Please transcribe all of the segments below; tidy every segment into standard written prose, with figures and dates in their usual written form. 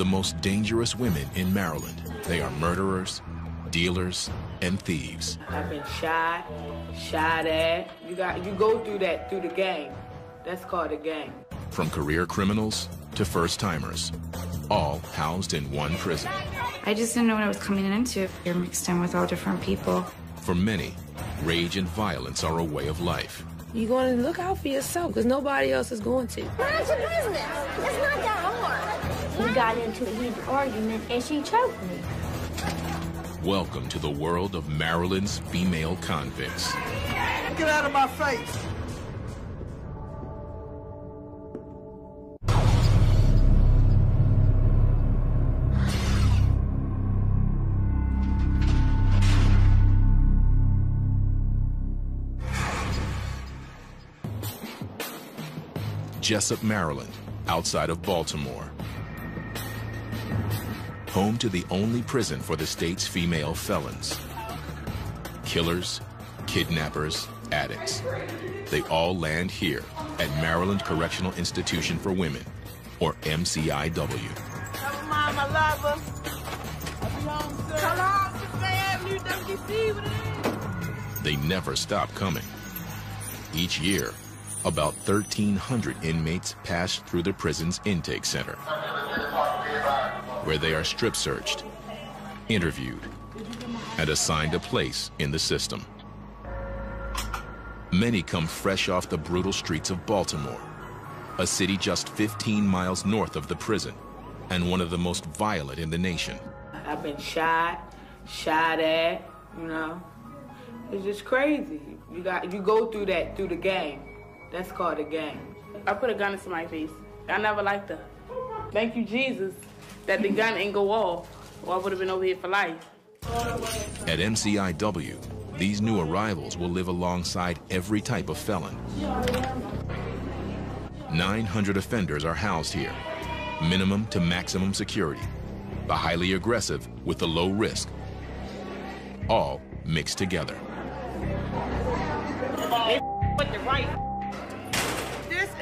the most dangerous women in Maryland. They are murderers, dealers, and thieves. I've been shot at. You go through that through the game. That's called a game. From career criminals to first-timers, all housed in one prison. I just didn't know what I was coming into. You're mixed in with all different people. For many, rage and violence are a way of life. You're going to look out for yourself because nobody else is going to. Mind your business. It's not that hard. We got into a heated argument and she choked me. Welcome to the world of Maryland's female convicts. Get out of my face. Jessup, Maryland, outside of Baltimore. Home to the only prison for the state's female felons. Killers, kidnappers, addicts. They all land here at Maryland Correctional Institution for Women, or MCIW. Never mind, my lover. I'll be home soon. Come on, Sister Avenue, WC, what it is? They never stop coming. Each year, about 1,300 inmates pass through the prison's intake center, where they are strip searched, interviewed, and assigned a place in the system. Many come fresh off the brutal streets of Baltimore, a city just 15 miles north of the prison and one of the most violent in the nation. I've been shot at, you know. It's just crazy. You go through that through the game. That's called a game. I put a gun into my face. I never liked her. Thank you, Jesus, that the gun ain't go off, or I would have been over here for life. At MCIW, these new arrivals will live alongside every type of felon. 900 offenders are housed here, minimum to maximum security, the highly aggressive with the low risk, all mixed together. With the right.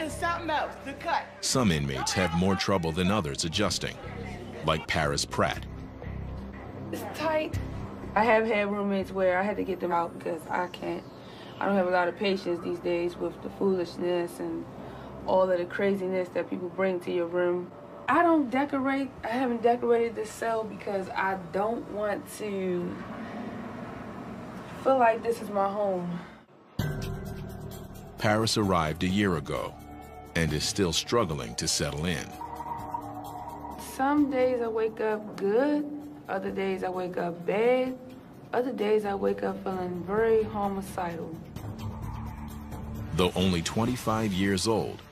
And something else to cut. Some inmates have more trouble than others adjusting, like Paris Pratt. It's tight. I have had roommates where I had to get them out because I don't have a lot of patience these days with the foolishness and all of the craziness that people bring to your room. I don't decorate. I haven't decorated this cell because I don't want to feel like this is my home. Paris arrived a year ago and is still struggling to settle in. Some days I wake up good, other days I wake up bad, other days I wake up feeling very homicidal. Though only 25 years old,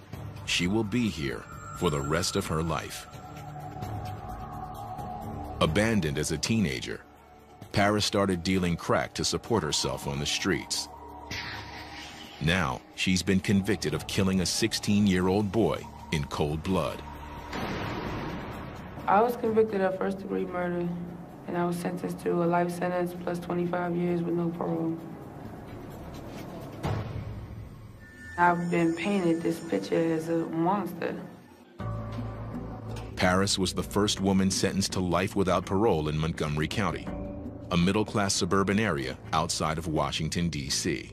she will be here for the rest of her life. Abandoned as a teenager, Paris started dealing crack to support herself on the streets. Now, she's been convicted of killing a 16-year-old boy in cold blood. I was convicted of first-degree murder, and I was sentenced to a life sentence plus 25 years with no parole. I've been painted this picture as a monster. Paris was the first woman sentenced to life without parole in Montgomery County, a middle-class suburban area outside of Washington, D.C.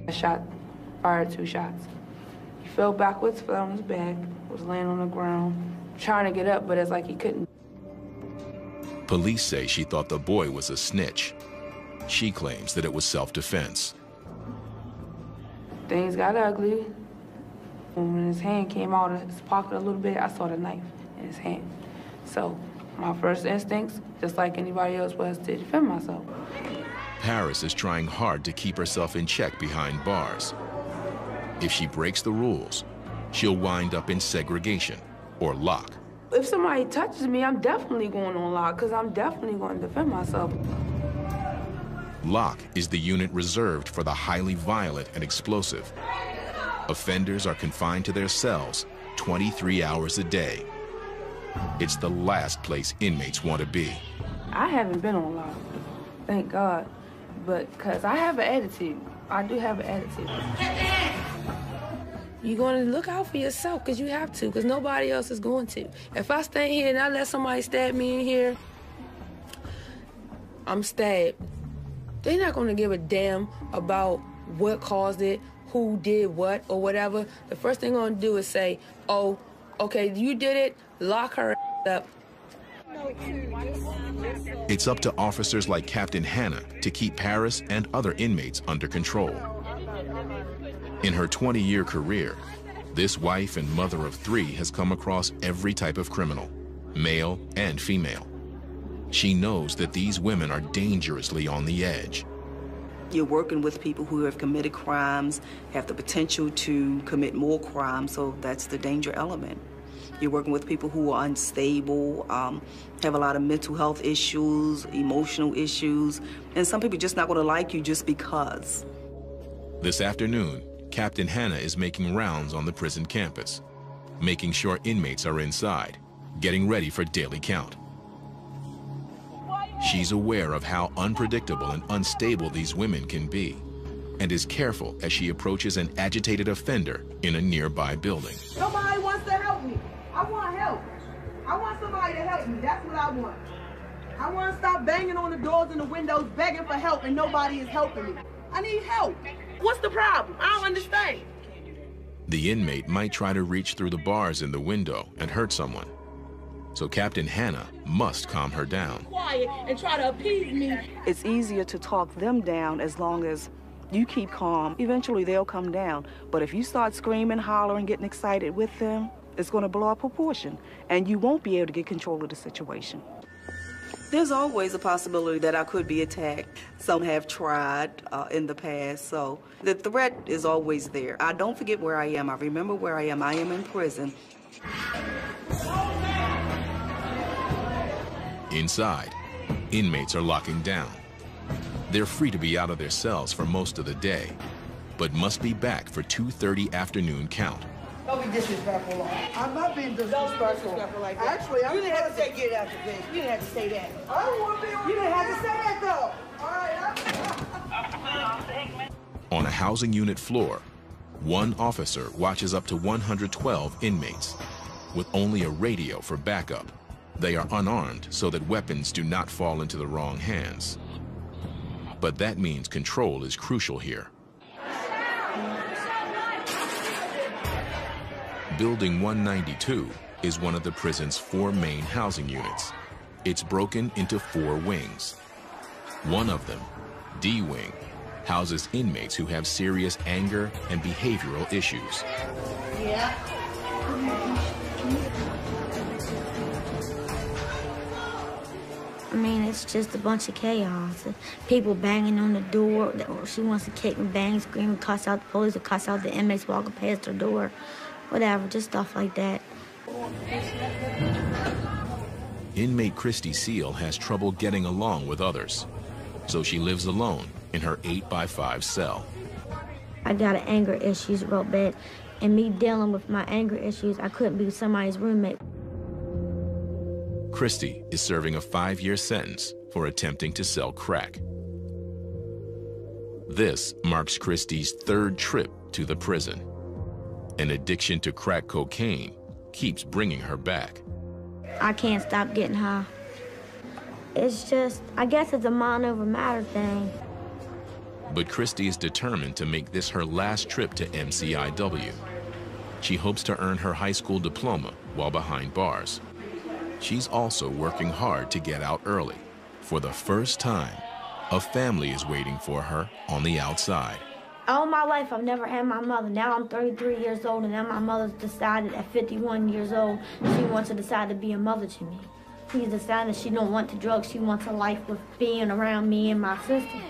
I fired 2 shots. He fell backwards, fell on his back, was laying on the ground, trying to get up, but it's like he couldn't. Police say she thought the boy was a snitch. She claims that it was self-defense. Things got ugly. When his hand came out of his pocket a little bit, I saw the knife in his hand. So my first instincts, just like anybody else, was to defend myself. Paris is trying hard to keep herself in check behind bars. If she breaks the rules, she'll wind up in segregation or lock. If somebody touches me, I'm definitely going on lock because I'm definitely going to defend myself. Lock is the unit reserved for the highly violent and explosive. Offenders are confined to their cells 23 hours a day. It's the last place inmates want to be. I haven't been on lock, thank God. But because I have an attitude. I do have an attitude. You're going to look out for yourself because you have to, because nobody else is going to. If I stay here and I let somebody stab me in here, I'm stabbed. They're not going to give a damn about what caused it, who did what, or whatever. The first thing they're going to do is say, oh, okay, you did it, lock her up. It's up to officers like Captain Hannah to keep Paris and other inmates under control. In her 20-year career, this wife and mother of 3 has come across every type of criminal, male and female. She knows that these women are dangerously on the edge. You're working with people who have committed crimes, have the potential to commit more crimes, so that's the danger element. You're working with people who are unstable, have a lot of mental health issues, emotional issues, and some people are just not going to like you just because. This afternoon, Captain Hannah is making rounds on the prison campus, making sure inmates are inside, getting ready for daily count. She's aware of how unpredictable and unstable these women can be, and is careful as she approaches an agitated offender in a nearby building. Nobody wants to help me. I want help. I want somebody to help me. That's what I want. I want to stop banging on the doors and the windows, begging for help, and nobody is helping me. I need help. What's the problem? I don't understand. The inmate might try to reach through the bars in the window and hurt someone. So Captain Hannah must calm her down. Quiet and try to appease me. It's easier to talk them down as long as you keep calm. Eventually they'll come down. But if you start screaming, hollering, getting excited with them, it's going to blow up proportion, and you won't be able to get control of the situation. There's always a possibility that I could be attacked. Some have tried in the past, so the threat is always there. I don't forget where I am. I remember where I am. I am in prison. Inside, inmates are locking down. They're free to be out of their cells for most of the day, but must be back for 2:30 afternoon count. Don't be disrespectful. I'm not being disrespectful. Like that. Actually, you didn't have to say get out the face. You didn't have to say that. I don't want to be on. You didn't have to say that though. All right. On a housing unit floor, one officer watches up to 112 inmates with only a radio for backup. They are unarmed so that weapons do not fall into the wrong hands. But that means control is crucial here. Building 192 is one of the prison's 4 main housing units. It's broken into 4 wings. One of them, D Wing, houses inmates who have serious anger and behavioral issues. Yeah. I mean, it's just a bunch of chaos. People banging on the door. She wants to kick and bang, scream, cuss out the police, or cuss out the inmates walking past her door. Whatever, just stuff like that. Inmate Christy Seal has trouble getting along with others, so she lives alone in her 8x5 cell. I got anger issues real bad, and me dealing with my anger issues, I couldn't be somebody's roommate. Christy is serving a 5-year sentence for attempting to sell crack. This marks Christy's 3rd trip to the prison. An addiction to crack cocaine keeps bringing her back. I can't stop getting high. It's just, I guess it's a mind over matter thing. But Christy is determined to make this her last trip to MCIW. She hopes to earn her high school diploma while behind bars. She's also working hard to get out early. For the first time, a family is waiting for her on the outside. All my life, I've never had my mother. Now I'm 33 years old, and now my mother's decided at 51 years old, she wants to decide to be a mother to me. She's decided she don't want the drugs. She wants a life with being around me and my sister.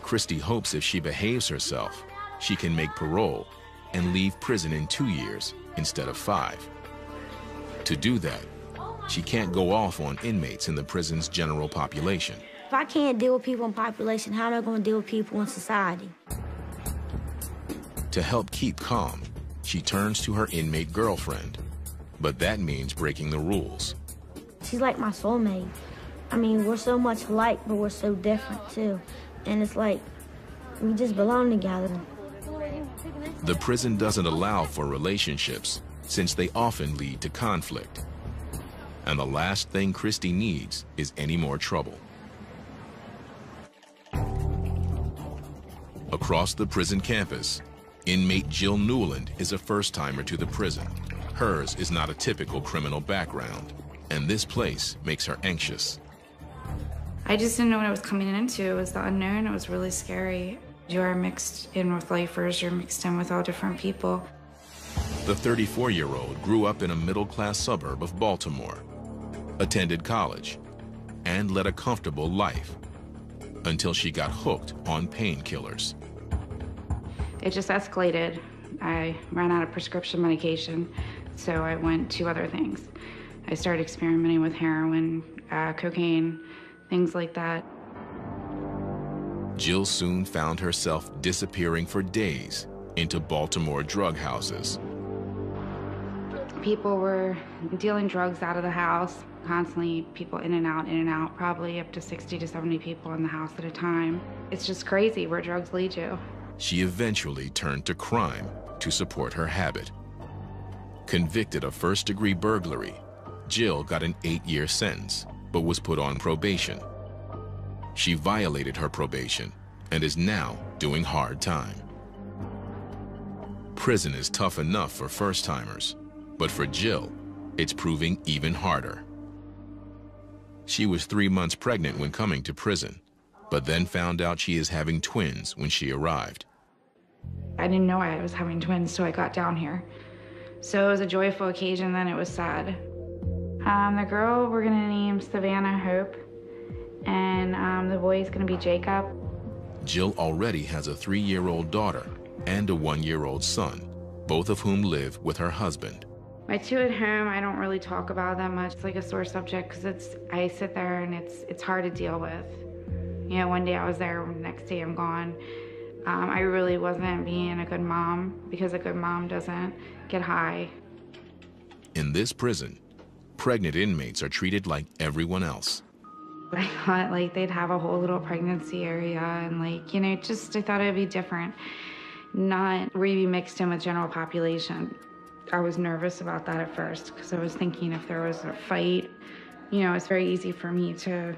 Christy hopes if she behaves herself, she can make parole and leave prison in 2 years instead of 5. To do that, she can't go off on inmates in the prison's general population. If I can't deal with people in population, how am I going to deal with people in society? To help keep calm, she turns to her inmate girlfriend. But that means breaking the rules. She's like my soulmate. I mean, we're so much alike, but we're so different, too. And it's like, we just belong together. The prison doesn't allow for relationships since they often lead to conflict. And the last thing Christy needs is any more trouble. Across the prison campus, inmate Jill Newland is a first-timer to the prison. Hers is not a typical criminal background, and this place makes her anxious. I just didn't know what I was coming into. It was the unknown. It was really scary. You are mixed in with lifers. You're mixed in with all different people. The 34-year-old grew up in a middle-class suburb of Baltimore, attended college, and led a comfortable life until she got hooked on painkillers. It just escalated. I ran out of prescription medication, so I went to other things. I started experimenting with heroin, cocaine, things like that. Jill soon found herself disappearing for days into Baltimore drug houses. People were dealing drugs out of the house, constantly people in and out, probably up to 60 to 70 people in the house at a time. It's just crazy where drugs lead you. She eventually turned to crime to support her habit. Convicted of first-degree burglary, Jill got an 8-year sentence, but was put on probation. She violated her probation and is now doing hard time. Prison is tough enough for first-timers, but for Jill, it's proving even harder. She was 3 months pregnant when coming to prison, but then found out she is having twins when she arrived. I didn't know I was having twins till I got down here. So it was a joyful occasion, then it was sad. The girl we're gonna name Savannah Hope, and the boy is gonna be Jacob. Jill already has a 3-year-old daughter and a 1-year-old son, both of whom live with her husband. My two at home, I don't really talk about that much. It's like a sore subject because I sit there and it's hard to deal with. You know, one day I was there, the next day I'm gone. I really wasn't being a good mom because a good mom doesn't get high. In this prison, pregnant inmates are treated like everyone else. I thought like they'd have a whole little pregnancy area and like, you know, just I thought it'd be different. Not where you'd be mixed in with general population. I was nervous about that at first because I was thinking if there was a fight, you know, it's very easy for me to,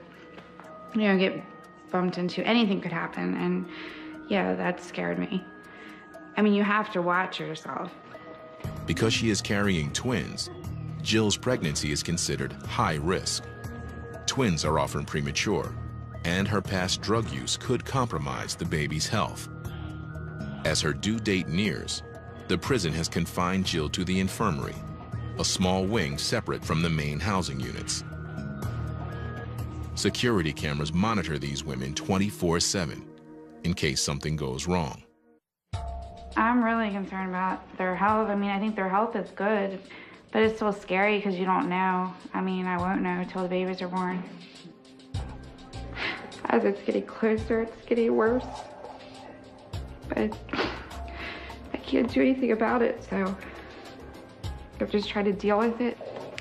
you know, get bumped into. Anything could happen, and yeah, that scared me. I mean, you have to watch yourself. Because she is carrying twins, Jill's pregnancy is considered high risk. Twins are often premature, and her past drug use could compromise the baby's health. As her due date nears, the prison has confined Jill to the infirmary, a small wing separate from the main housing units. Security cameras monitor these women 24/7 in case something goes wrong. I'm really concerned about their health. I mean, I think their health is good, but it's still scary because you don't know. I mean, I won't know until the babies are born. As it's getting closer, it's getting worse. But I can't do anything about it, so I've just tried to deal with it.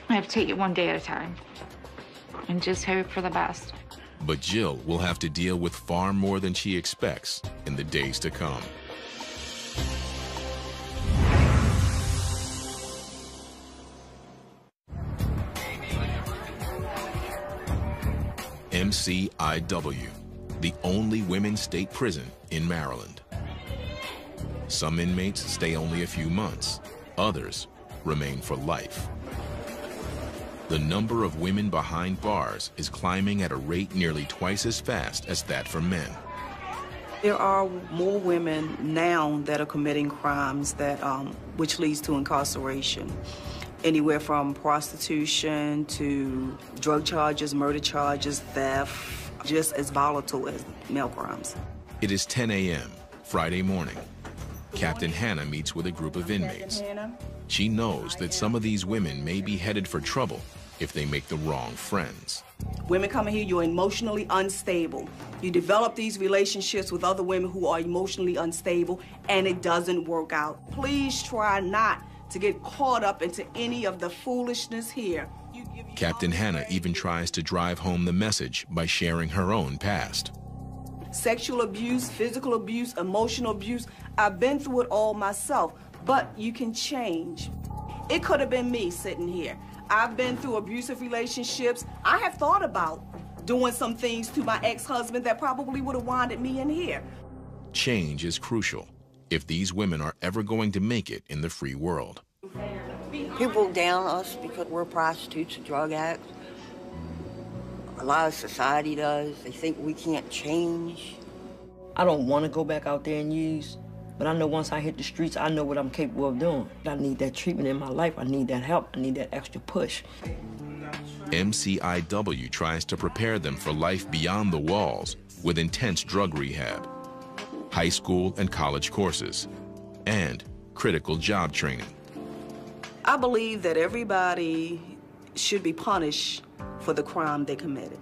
I have to take it one day at a time and just hope for the best. But Jill will have to deal with far more than she expects in the days to come. MCIW, the only women's state prison in Maryland. Some inmates stay only a few months, others remain for life. The number of women behind bars is climbing at a rate nearly twice as fast as that for men. There are more women now that are committing crimes that, which leads to incarceration. Anywhere from prostitution to drug charges, murder charges, theft, just as volatile as male crimes. It is 10 a.m. Friday morning. Captain Hannah meets with a group of inmates. She knows that some of these women may be headed for trouble if they make the wrong friends. Women coming here, you're emotionally unstable. You develop these relationships with other women who are emotionally unstable, and it doesn't work out. Please try not to get caught up into any of the foolishness here. Captain Hannah even tries to drive home the message by sharing her own past. sexual abuse, physical abuse, emotional abuse. I've been through it all myself, but you can change. It could have been me sitting here. I've been through abusive relationships. I have thought about doing some things to my ex-husband that probably would have winded me in here. Change is crucial if these women are ever going to make it in the free world. People down us because we're prostitutes and drug addicts. A lot of society does. They think we can't change. I don't want to go back out there and use, but I know once I hit the streets, I know what I'm capable of doing. I need that treatment in my life. I need that help. I need that extra push. MCIW tries to prepare them for life beyond the walls with intense drug rehab, high school and college courses, and critical job training. I believe that everybody should be punished for the crime they committed,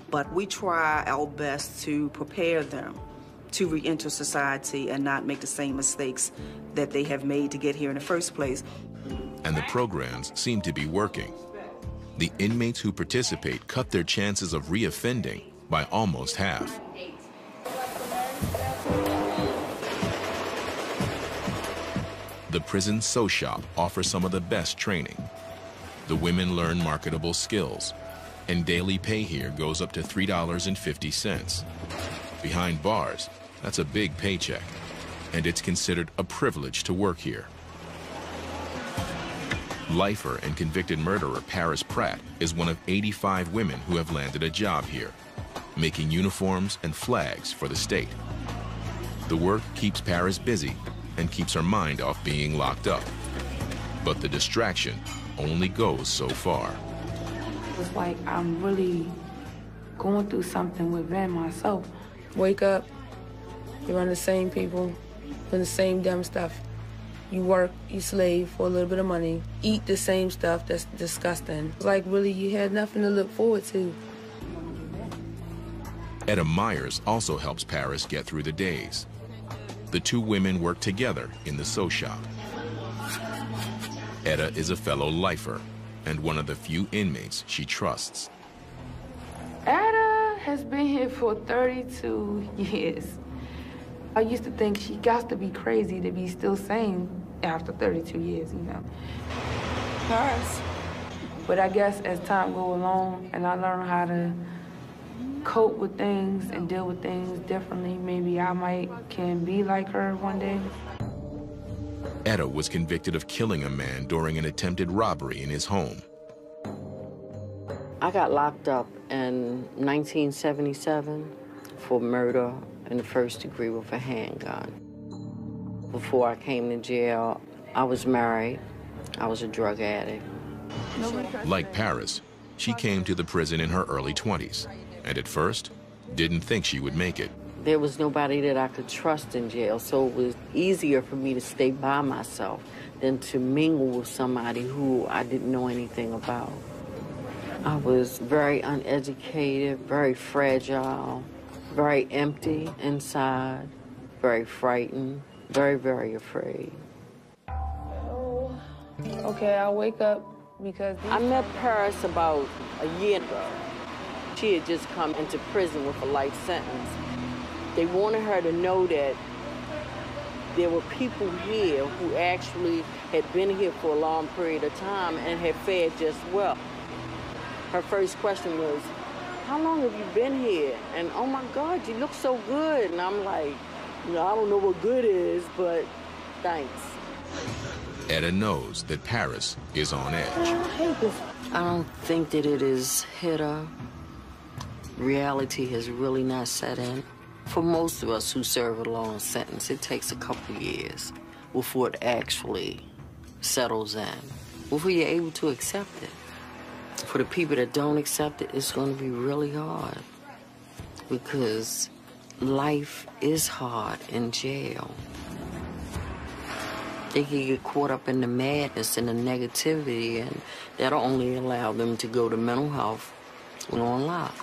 but we try our best to prepare them to re-enter society and not make the same mistakes that they have made to get here in the first place. And the programs seem to be working. The inmates who participate cut their chances of reoffending by almost half. The prison sew shop offers some of the best training. The women learn marketable skills, and daily pay here goes up to $3.50. Behind bars, that's a big paycheck, and it's considered a privilege to work here. Lifer and convicted murderer Paris Pratt is one of 85 women who have landed a job here, making uniforms and flags for the state. The work keeps Paris busy and keeps her mind off being locked up. But the distraction only goes so far. It's like I'm really going through something within myself. Wake up, you're around the same people, doing the same dumb stuff. You work, you slave for a little bit of money, eat the same stuff that's disgusting. It's like really you had nothing to look forward to. Etta Myers also helps Paris get through the days. The two women work together in the sew shop. Etta is a fellow lifer and one of the few inmates she trusts. Etta has been here for 32 years. I used to think she got to be crazy to be still sane after 32 years, you know. Paris. But I guess as time goes along and I learn how to cope with things and deal with things differently, maybe I can be like her one day. Etta was convicted of killing a man during an attempted robbery in his home. I got locked up in 1977 for murder in the first degree with a handgun. Before I came to jail, I was married. I was a drug addict. Like Paris, she came to the prison in her early 20s, and at first, didn't think she would make it. There was nobody that I could trust in jail, so it was easier for me to stay by myself than to mingle with somebody who I didn't know anything about. I was very uneducated, very fragile, very empty inside, very frightened, very, very afraid. Okay, I wake up because... I met Paris about a year ago. She had just come into prison with a life sentence. They wanted her to know that there were people here who actually had been here for a long period of time and had fared just well. Her first question was, how long have you been here? And oh my God, you look so good. And I'm like, you know, I don't know what good is, but thanks. Etta knows that Paris is on edge. I don't think that it has hit her. Reality has really not set in. For most of us who serve a long sentence, it takes a couple years before it actually settles in, before you're able to accept it. For the people that don't accept it, it's going to be really hard because life is hard in jail. They can get caught up in the madness and the negativity, and that'll only allow them to go to mental health and on lock.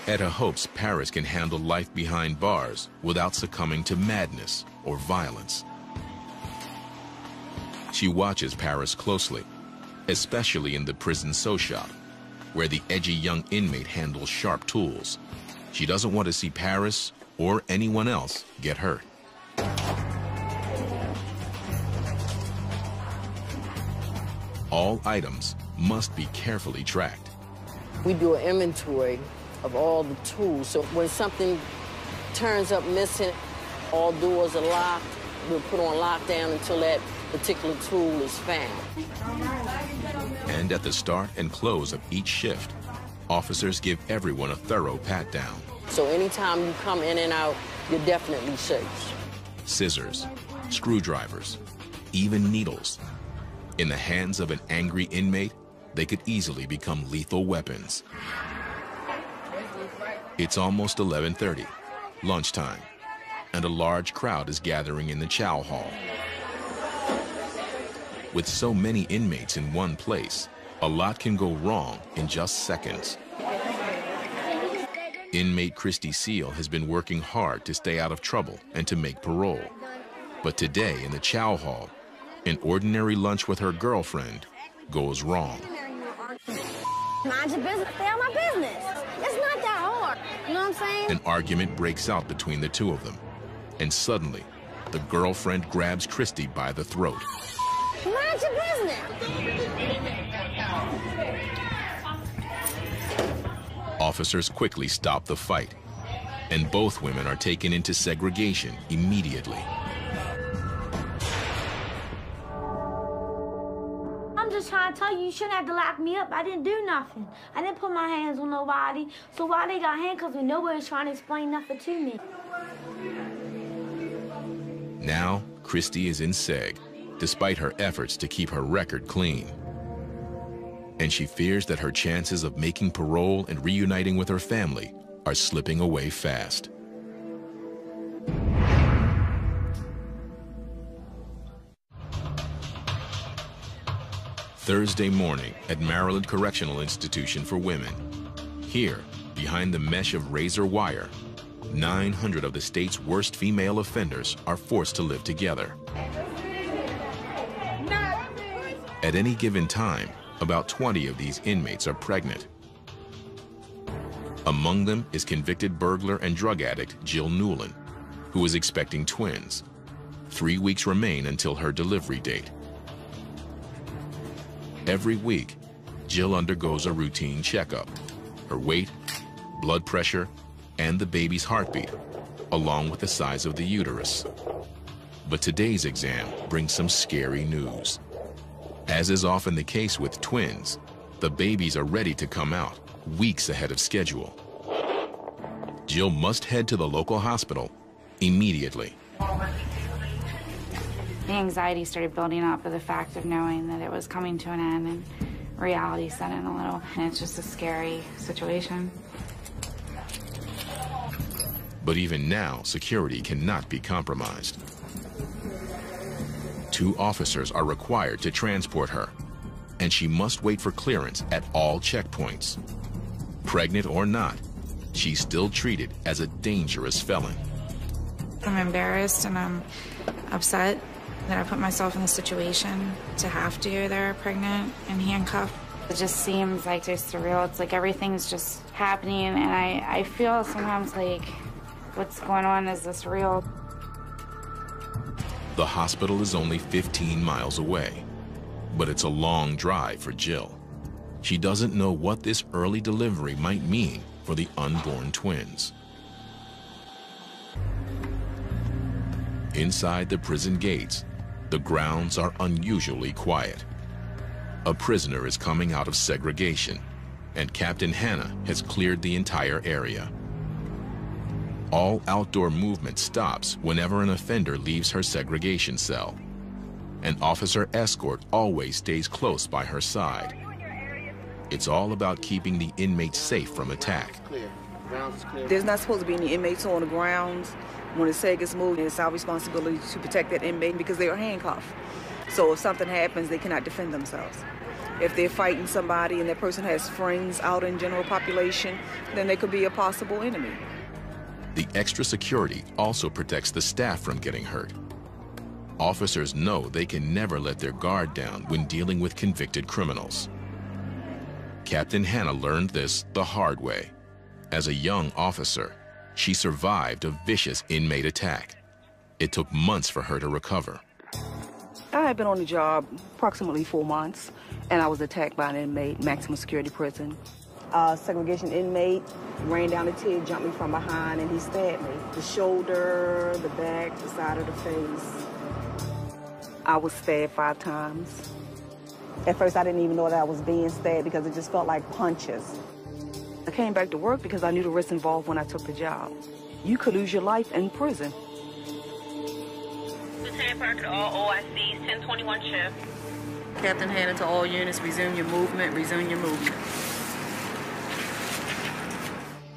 Etta hopes Paris can handle life behind bars without succumbing to madness or violence. She watches Paris closely, especially in the prison sew shop, where the edgy young inmate handles sharp tools. She doesn't want to see Paris or anyone else get hurt. All items must be carefully tracked. We do an inventory of all the tools, so when something turns up missing, all doors are locked, we'll put on lockdown until that particular tool is found. And at the start and close of each shift, officers give everyone a thorough pat-down. So anytime you come in and out, you're definitely safe. Scissors, screwdrivers, even needles. In the hands of an angry inmate, they could easily become lethal weapons. It's almost 11:30, lunchtime, and a large crowd is gathering in the chow hall. With so many inmates in one place, a lot can go wrong in just seconds. Inmate Christy Seal has been working hard to stay out of trouble and to make parole. But today in the chow hall, an ordinary lunch with her girlfriend goes wrong. Mind your business, stay out my business. It's not that hard, you know what I'm saying? An argument breaks out between the two of them, and suddenly, the girlfriend grabs Christy by the throat. Mind your business. Officers quickly stop the fight, and both women are taken into segregation immediately. I'm just trying to tell you, you shouldn't have to lock me up. I didn't do nothing. I didn't put my hands on nobody. So why they got handcuffs when nobody's trying to explain nothing to me? Now, Christy is in seg, despite her efforts to keep her record clean. And she fears that her chances of making parole and reuniting with her family are slipping away fast. Thursday morning at Maryland Correctional Institution for Women. Here, behind the mesh of razor wire, 900 of the state's worst female offenders are forced to live together. At any given time, about 20 of these inmates are pregnant. Among them is convicted burglar and drug addict Jill Newland, who is expecting twins. 3 weeks remain until her delivery date. Every week, Jill undergoes a routine checkup: her weight, blood pressure, and the baby's heartbeat, along with the size of the uterus. But today's exam brings some scary news. As is often the case with twins, the babies are ready to come out weeks ahead of schedule. Jill must head to the local hospital immediately. The anxiety started building up with the fact of knowing that it was coming to an end, and reality set in a little. And it's just a scary situation. But even now, security cannot be compromised. 2 officers are required to transport her, and she must wait for clearance at all checkpoints. Pregnant or not, she's still treated as a dangerous felon. I'm embarrassed and I'm upset that I put myself in the situation to have to go there pregnant and handcuffed. It just seems like just surreal. It's like everything's just happening, and I feel sometimes like, what's going on? Is this real? The hospital is only 15 miles away, but it's a long drive for Jill. She doesn't know what this early delivery might mean for the unborn twins. Inside the prison gates, the grounds are unusually quiet. A prisoner is coming out of segregation, and Captain Hannah has cleared the entire area. All outdoor movement stops whenever an offender leaves her segregation cell. An officer escort always stays close by her side. It's all about keeping the inmates safe from attack. There's not supposed to be any inmates on the grounds. When the seg gets moved, it's our responsibility to protect that inmate because they are handcuffed. So if something happens, they cannot defend themselves. If they're fighting somebody and that person has friends out in general population, then they could be a possible enemy. The extra security also protects the staff from getting hurt. Officers know they can never let their guard down when dealing with convicted criminals. Captain Hannah learned this the hard way. As a young officer, She survived a vicious inmate attack. It took months for her to recover. I had been on the job approximately 4 months, and I was attacked by an inmate, maximum security prison. Segregation inmate ran down the TIG, jumped me from behind, and he stabbed me. The shoulder, the back, the side of the face. I was stabbed 5 times. At first, I didn't even know that I was being stabbed because it just felt like punches. I came back to work because I knew the risks involved when I took the job. You could lose your life in prison. Lieutenant Parker to all OICs, 1021 shift. Captain Hanna to all units, resume your movement, resume your movement.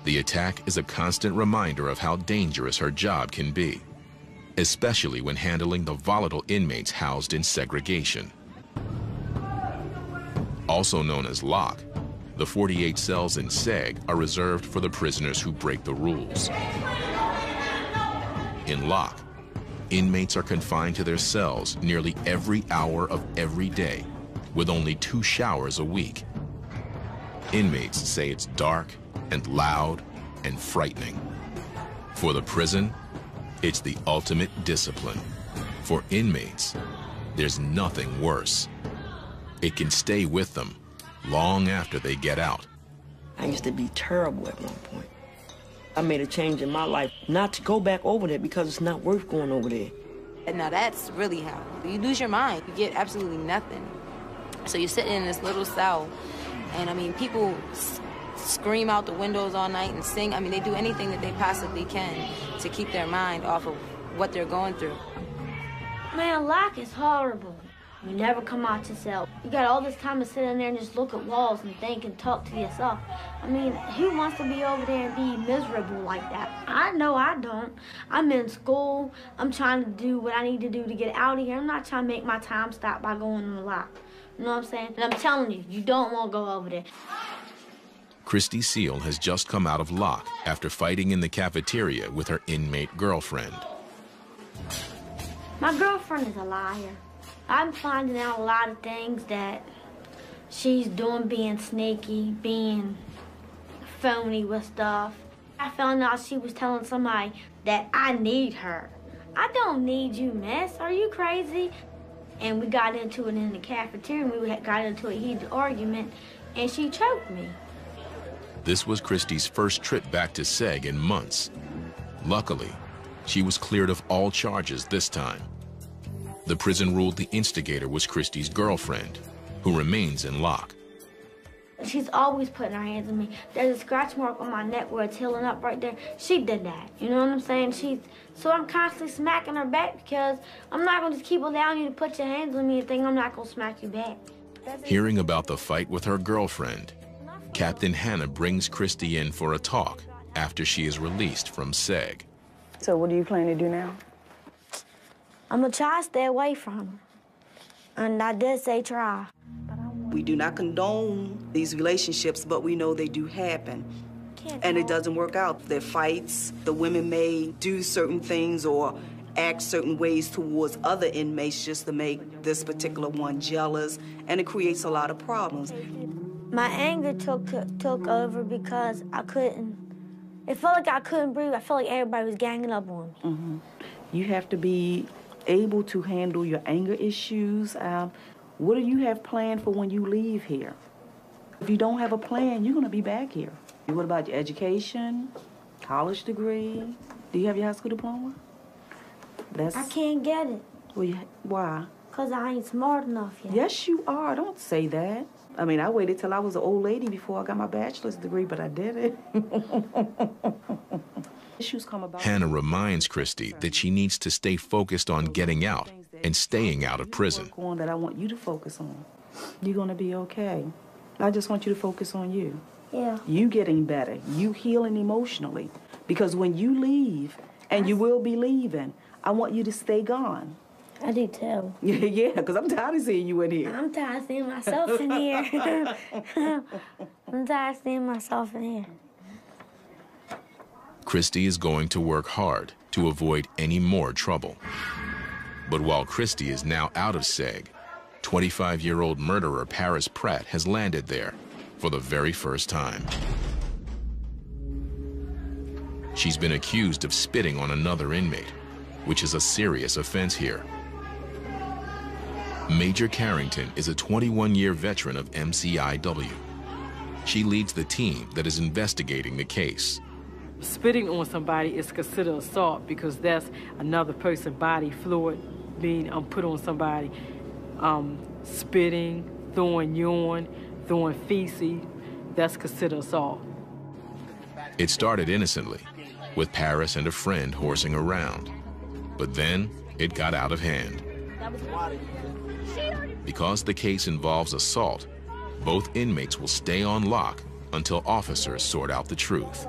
The attack is a constant reminder of how dangerous her job can be, especially when handling the volatile inmates housed in segregation. Also known as lock, the 48 cells in SEG are reserved for the prisoners who break the rules. In lock, inmates are confined to their cells nearly every hour of every day, with only 2 showers a week. Inmates say it's dark and loud and frightening. For the prison, it's the ultimate discipline. For inmates, there's nothing worse. It can stay with them long after they get out. I used to be terrible at one point. I made a change in my life not to go back over there because it's not worth going over there. And now that's really how you lose your mind. You get absolutely nothing. So you're sitting in this little cell, and I mean, people scream out the windows all night and sing. I mean, they do anything that they possibly can to keep their mind off of what they're going through. Man, lock is horrible. You never come out your cell. You got all this time to sit in there and just look at walls and think and talk to yourself. I mean, who wants to be over there and be miserable like that? I know I don't. I'm in school. I'm trying to do what I need to do to get out of here. I'm not trying to make my time stop by going on the lock. You know what I'm saying? And I'm telling you, you don't want to go over there. Christy Seal has just come out of lock after fighting in the cafeteria with her inmate girlfriend. My girlfriend is a liar. I'm finding out a lot of things that she's doing, being sneaky, being phony with stuff. I found out she was telling somebody that I need her. I don't need you, miss. Are you crazy? And we got into it in the cafeteria, and we got into a heated argument, and she choked me. This was Christy's first trip back to SEG in months. Luckily, she was cleared of all charges this time. The prison ruled the instigator was Christy's girlfriend, who remains in lock. She's always putting her hands on me. There's a scratch mark on my neck where it's healing up right there. She did that. You know what I'm saying? So I'm constantly smacking her back because I'm not going to just keep allowing you to put your hands on me and think I'm not going to smack you back. Hearing about the fight with her girlfriend, Captain Hanna brings Christy in for a talk after she is released from SEG. So what do you plan to do now? I'm going to try to stay away from her. And I did say try. We do not condone these relationships, but we know they do happen. And it doesn't work out. There are fights. The women may do certain things or act certain ways towards other inmates just to make this particular one jealous, and it creates a lot of problems. My anger took over because I couldn't. It felt like I couldn't breathe. I felt like everybody was ganging up on me. Mm-hmm. You have to be able to handle your anger issues. What do you have planned for when you leave here? If you don't have a plan, you're going to be back here. What about your education, college degree? Do you have your high school diploma? I can't get it. Well, why? Because I ain't smart enough yet. Yes, you are. Don't say that. I mean, I waited till I was an old lady before I got my bachelor's degree, but I did it. Issues come about. Hanna reminds Christy that she needs to stay focused on getting out and staying out of prison. That I want you to focus on. You're going to be okay. I just want you to focus on you. Yeah. You getting better. You healing emotionally. Because when you leave, and you will be leaving, I want you to stay gone. I do too. Yeah, because I'm tired of seeing you in here. I'm tired of seeing myself in here. I'm tired of seeing myself in here. Christy is going to work hard to avoid any more trouble. But while Christy is now out of SEG, 25-year-old murderer Paris Pratt has landed there for the very first time. She's been accused of spitting on another inmate, which is a serious offense here. Major Carrington is a 21-year veteran of MCIW. She leads the team that is investigating the case. Spitting on somebody is considered assault because that's another person's body fluid being put on somebody. Spitting, throwing urine, throwing feces, that's considered assault. It started innocently, with Paris and a friend horsing around. But then it got out of hand. Because the case involves assault, both inmates will stay on lock until officers sort out the truth.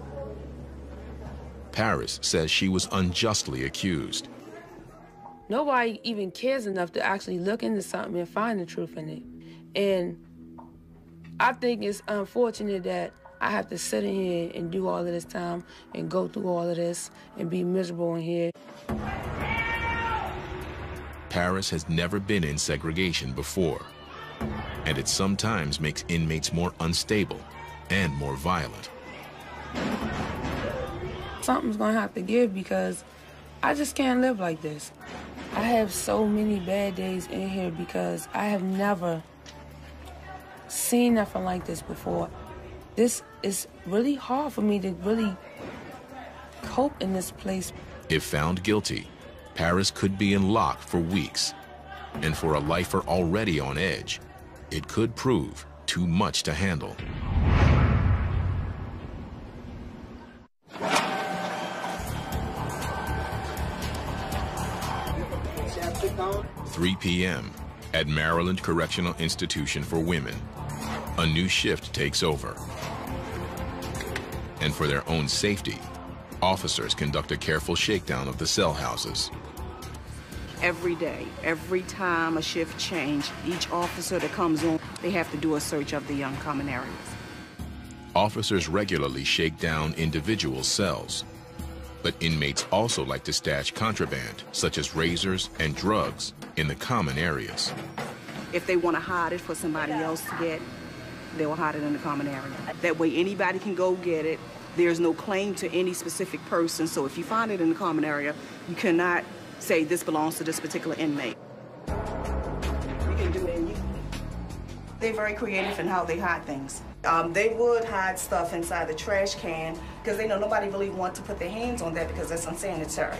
Paris says she was unjustly accused. Nobody even cares enough to actually look into something and find the truth in it. And I think it's unfortunate that I have to sit in here and do all of this time and go through all of this and be miserable in here. Paris has never been in segregation before, and it sometimes makes inmates more unstable and more violent. Something's gonna have to give because I just can't live like this. I have so many bad days in here because I have never seen nothing like this before. This is really hard for me to really cope in this place. If found guilty, Paris could be in lock for weeks. And for a lifer already on edge, it could prove too much to handle. 3 p.m. at Maryland Correctional Institution for Women. A new shift takes over. And for their own safety, officers conduct a careful shakedown of the cell houses. Every day, every time a shift change, each officer that comes on, they have to do a search of the common areas. Officers regularly shake down individual cells, but inmates also like to stash contraband, such as razors and drugs, in the common areas. If they want to hide it for somebody else to get, they'll hide it in the common area. That way anybody can go get it. There's no claim to any specific person, so if you find it in the common area, you cannot say this belongs to this particular inmate. You can do it. They're very creative in how they hide things. They would hide stuff inside the trash can because they know nobody really wants to put their hands on that because that's unsanitary.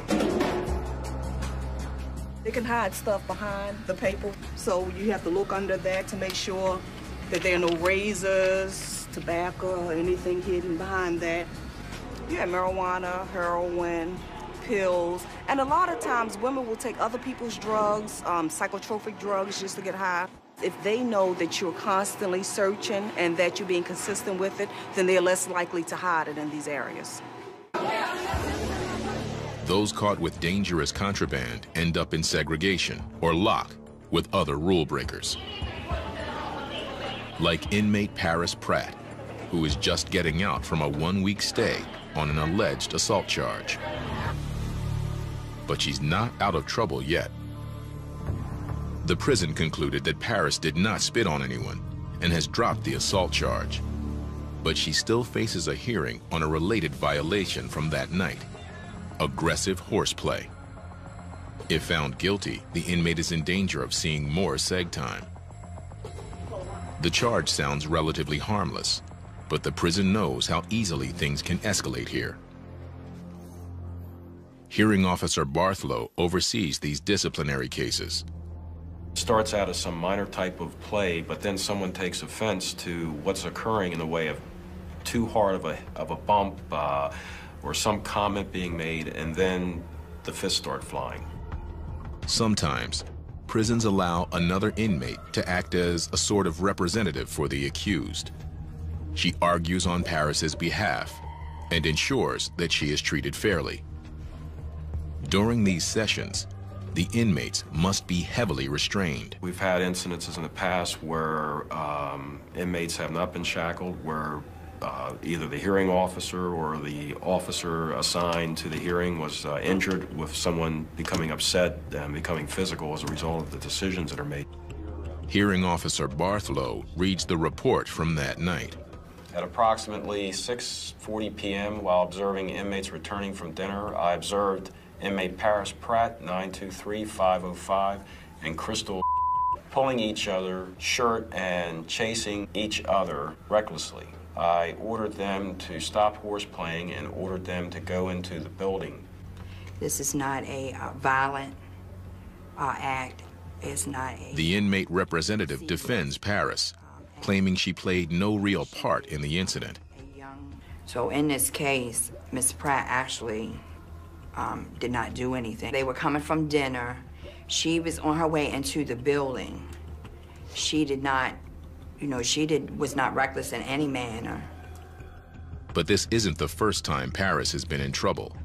They can hide stuff behind the paper, so you have to look under that to make sure that there are no razors, tobacco, or anything hidden behind that. You have marijuana, heroin, pills, and a lot of times women will take other people's drugs, psychotropic drugs, just to get high. If they know that you're constantly searching and that you're being consistent with it, then they're less likely to hide it in these areas. Those caught with dangerous contraband end up in segregation or lock with other rule breakers. Like inmate Paris Pratt, who is just getting out from a 1-week stay on an alleged assault charge. But she's not out of trouble yet. The prison concluded that Paris did not spit on anyone and has dropped the assault charge. But she still faces a hearing on a related violation from that night: aggressive horseplay. If found guilty, the inmate is in danger of seeing more seg time. The charge sounds relatively harmless, but the prison knows how easily things can escalate here. Hearing Officer Barthlow oversees these disciplinary cases. It starts out as some minor type of play, but then someone takes offense to what's occurring in the way of too hard of a bump or some comment being made, and then the fists start flying. Sometimes, prisons allow another inmate to act as a sort of representative for the accused. She argues on Paris's behalf and ensures that she is treated fairly. During these sessions, the inmates must be heavily restrained. We've had incidences in the past where inmates have not been shackled, where either the hearing officer or the officer assigned to the hearing was injured, with someone becoming upset and becoming physical as a result of the decisions that are made. Hearing Officer Barthlow reads the report from that night. At approximately 6:40 p.m., while observing inmates returning from dinner, I observed inmate Paris Pratt, 923-505, and Crystal pulling each other's shirt and chasing each other recklessly. I ordered them to stop horseplaying and ordered them to go into the building. This is not a violent act. It's not a... The inmate representative defends Paris, claiming she played no real part in the incident. So in this case, Ms. Pratt actually did not do anything. They were coming from dinner. She was on her way into the building. She did not, was not reckless in any manner. But this isn't the first time Paris has been in trouble.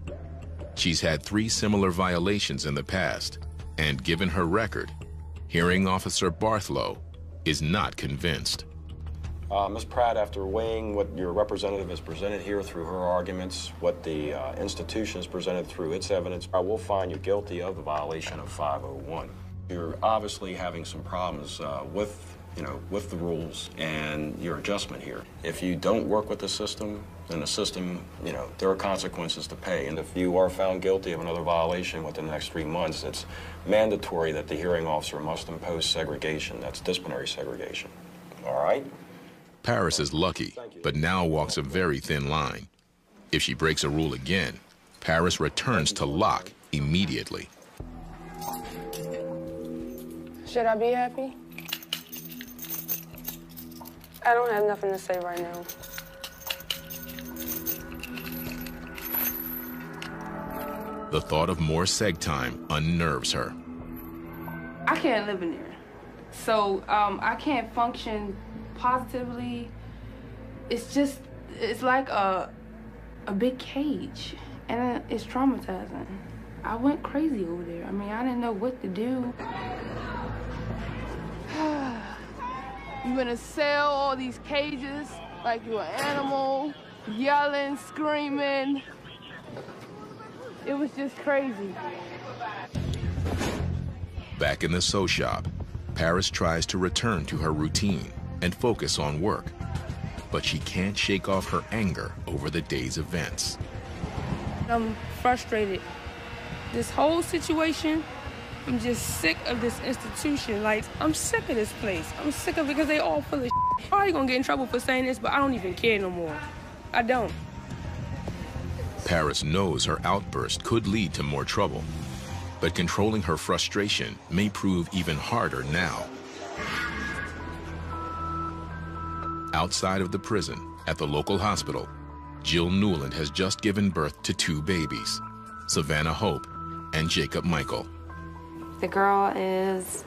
She's had 3 similar violations in the past, and given her record, Hearing Officer Barthlow is not convinced. Ms. Pratt, after weighing what your representative has presented here through her arguments, what the institution has presented through its evidence, I will find you guilty of the violation of 501. You're obviously having some problems with the rules and your adjustment here. If you don't work with the system, then the system, there are consequences to pay. And if you are found guilty of another violation within the next 3 months, it's mandatory that the hearing officer must impose segregation. That's disciplinary segregation. All right? Paris is lucky, but now walks a very thin line. If she breaks a rule again, Paris returns to lock immediately. Should I be happy? I don't have nothing to say right now. The thought of more seg time unnerves her. I can't live in there. So I can't function positively. It's like a big cage, and it's traumatizing. I went crazy over there. I mean, I didn't know what to do. You in a cell, all these cages, like you're an animal, yelling, screaming. It was just crazy. Back in the sew shop, Paris tries to return to her routine and focus on work, but she can't shake off her anger over the day's events. I'm frustrated. This whole situation, I'm just sick of this institution. Like, I'm sick of this place. I'm sick of it because they all full of shit. I'm probably gonna get in trouble for saying this, but I don't even care no more. I don't. Paris knows her outburst could lead to more trouble, but controlling her frustration may prove even harder now. Outside of the prison, at the local hospital, Jill Newland has just given birth to 2 babies, Savannah Hope and Jacob Michael. The girl is,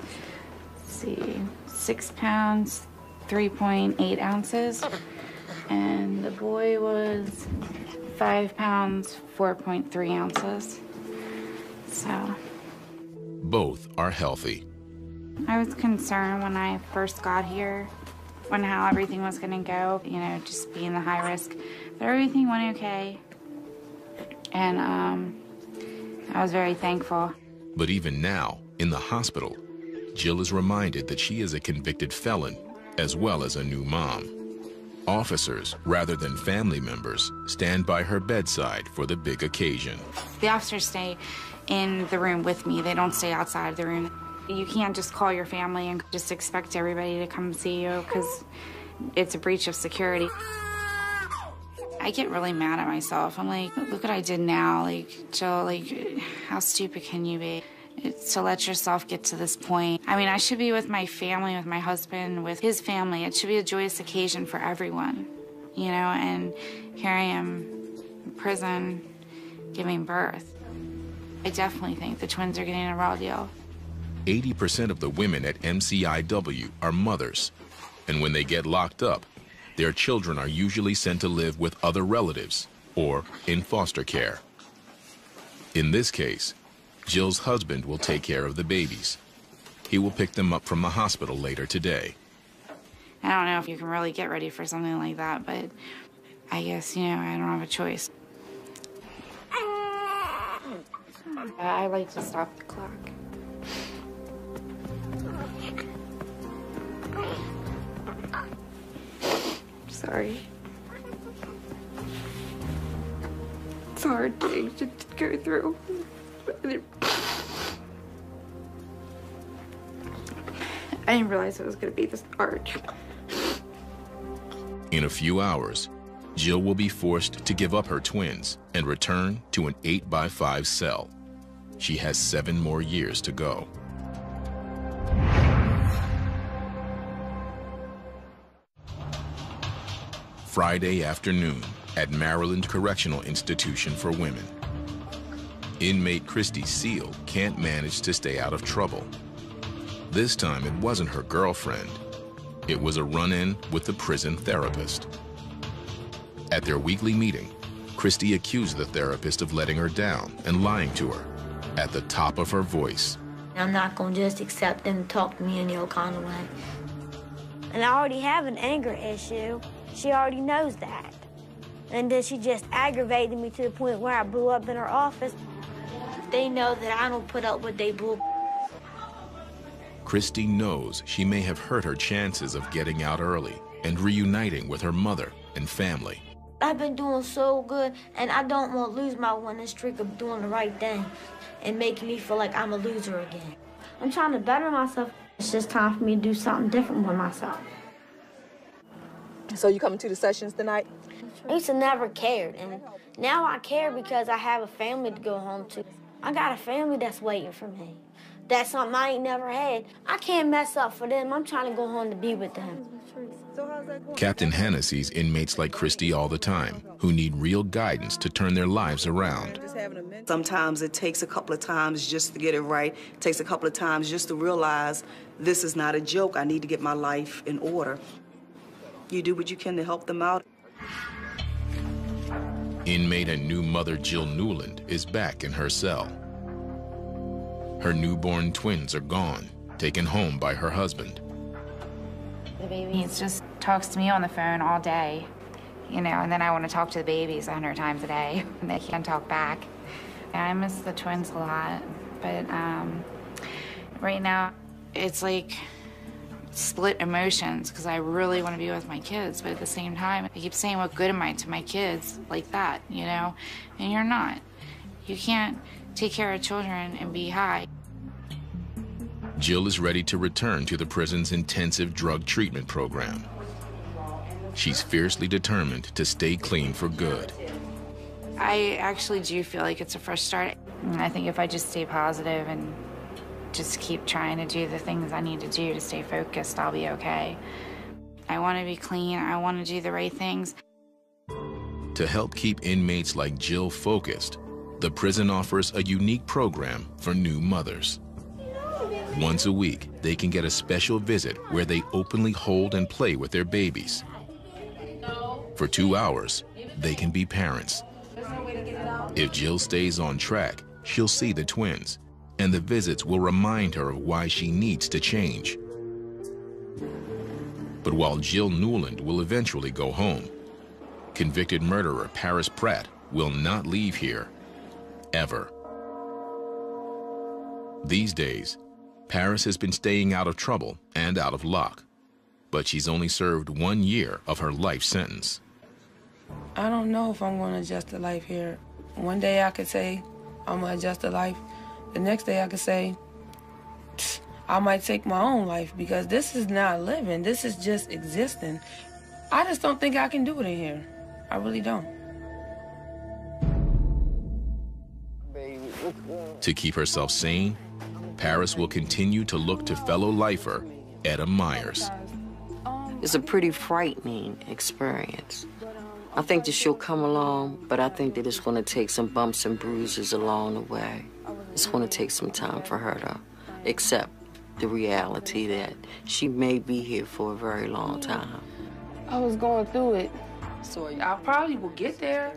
6 pounds, 3.8 ounces, and the boy was 5 pounds, 4.3 ounces. So. Both are healthy. I was concerned when I first got here, how everything was gonna go, just being the high risk, but everything went okay. And I was very thankful. But even now, in the hospital, Jill is reminded that she is a convicted felon, as well as a new mom. Officers, rather than family members, stand by her bedside for the big occasion. The officers stay in the room with me. They don't stay outside the room. You can't just call your family and just expect everybody to come see you because it's a breach of security. I get really mad at myself. I'm like, look what I did now. Like, Jill, how stupid can you be? To let yourself get to this point. I mean, I should be with my family, with my husband, with his family. It should be a joyous occasion for everyone, and here I am in prison giving birth. I definitely think the twins are getting a raw deal. 80% of the women at MCIW are mothers, and when they get locked up, their children are usually sent to live with other relatives or in foster care. In this case, Jill's husband will take care of the babies. He will pick them up from the hospital later today. I don't know if you can really get ready for something like that, but I guess, I don't have a choice. I like to stop the clock. Sorry. It's a hard thing to go through. I didn't realize it was going to be this hard. In a few hours, Jill will be forced to give up her twins and return to an 8x5 cell. She has 7 more years to go. Friday afternoon at Maryland Correctional Institution for Women. Inmate Christy Seal can't manage to stay out of trouble. This time it wasn't her girlfriend. It was a run-in with the prison therapist. At their weekly meeting, Christy accused the therapist of letting her down and lying to her at the top of her voice. I'm not going to just accept them to talk to me any old kind of way. And I already have an anger issue. She already knows that. And then she just aggravated me to the point where I blew up in her office. They know that I don't put up with they bull. Christy knows she may have hurt her chances of getting out early and reuniting with her mother and family. I've been doing so good, and I don't want to lose my winning streak of doing the right thing and making me feel like I'm a loser again. I'm trying to better myself. It's just time for me to do something different with myself. So you coming to the sessions tonight? I used to never cared, and now I care because I have a family to go home to. I got a family that's waiting for me. That's something I ain't never had. I can't mess up for them. I'm trying to go home to be with them. Captain Hannah sees inmates like Christy all the time who need real guidance to turn their lives around. Sometimes it takes a couple of times just to get it right. It takes a couple of times just to realize this is not a joke. I need to get my life in order. You do what you can to help them out. Inmate and new mother Jill Newland is back in her cell. Her newborn twins are gone, taken home by her husband. The baby just talks to me on the phone all day, you know, and then I want to talk to the babies 100 times a day, and they can't talk back. I miss the twins a lot, but right now it's like split emotions because I really want to be with my kids, but at the same time, I keep saying, what good am I to my kids like that, you know? And you're not. You can't take care of children and be high. Jill is ready to return to the prison's intensive drug treatment program. She's fiercely determined to stay clean for good. I actually do feel like it's a fresh start. I think if I just stay positive and just keep trying to do the things I need to do to stay focused, I'll be okay. I want to be clean. I want to do the right things. To help keep inmates like Jill focused, the prison offers a unique program for new mothers. Once a week, they can get a special visit where they openly hold and play with their babies. For 2 hours, they can be parents. If Jill stays on track, she'll see the twins, and the visits will remind her of why she needs to change. But while Jill Newland will eventually go home, convicted murderer Paris Pratt will not leave here, ever. These days, Paris has been staying out of trouble and out of luck, but she's only served 1 year of her life sentence. I don't know if I'm going to adjust to life here. One day I could say I'm going to adjust to life. The next day I could say I might take my own life because this is not living. This is just existing. I just don't think I can do it in here. I really don't. To keep herself sane, Paris will continue to look to fellow lifer Etta Myers. It's a pretty frightening experience. I think that she'll come along, but I think that it's going to take some bumps and bruises along the way. It's going to take some time for her to accept the reality that she may be here for a very long time. I was going through it, so I probably will get there.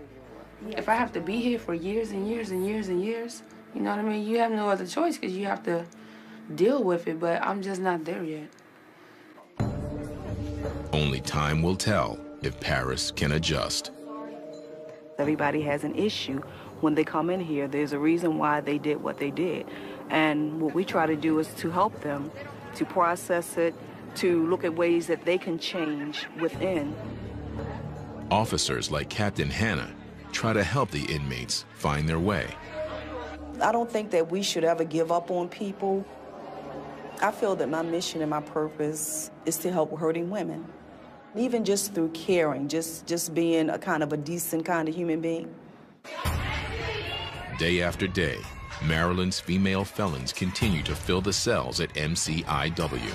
If I have to be here for years and years and years and years, you know what I mean? You have no other choice because you have to deal with it, but I'm just not there yet. Only time will tell if Paris can adjust. Everybody has an issue. When they come in here, there's a reason why they did what they did. And what we try to do is to help them, to process it, to look at ways that they can change within. Officers like Captain Hannah try to help the inmates find their way. I don't think that we should ever give up on people. I feel that my mission and my purpose is to help hurting women. Even just through caring, just being a kind of a decent kind of human being. Day after day, Maryland's female felons continue to fill the cells at MCIW.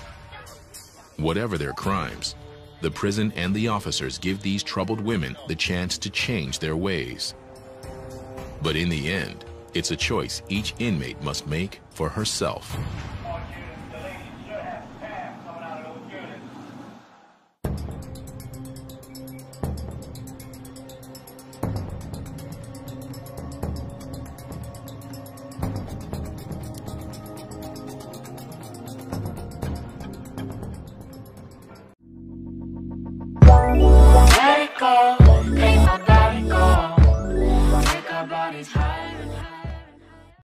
Whatever their crimes, the prison and the officers give these troubled women the chance to change their ways. But in the end, it's a choice each inmate must make for herself.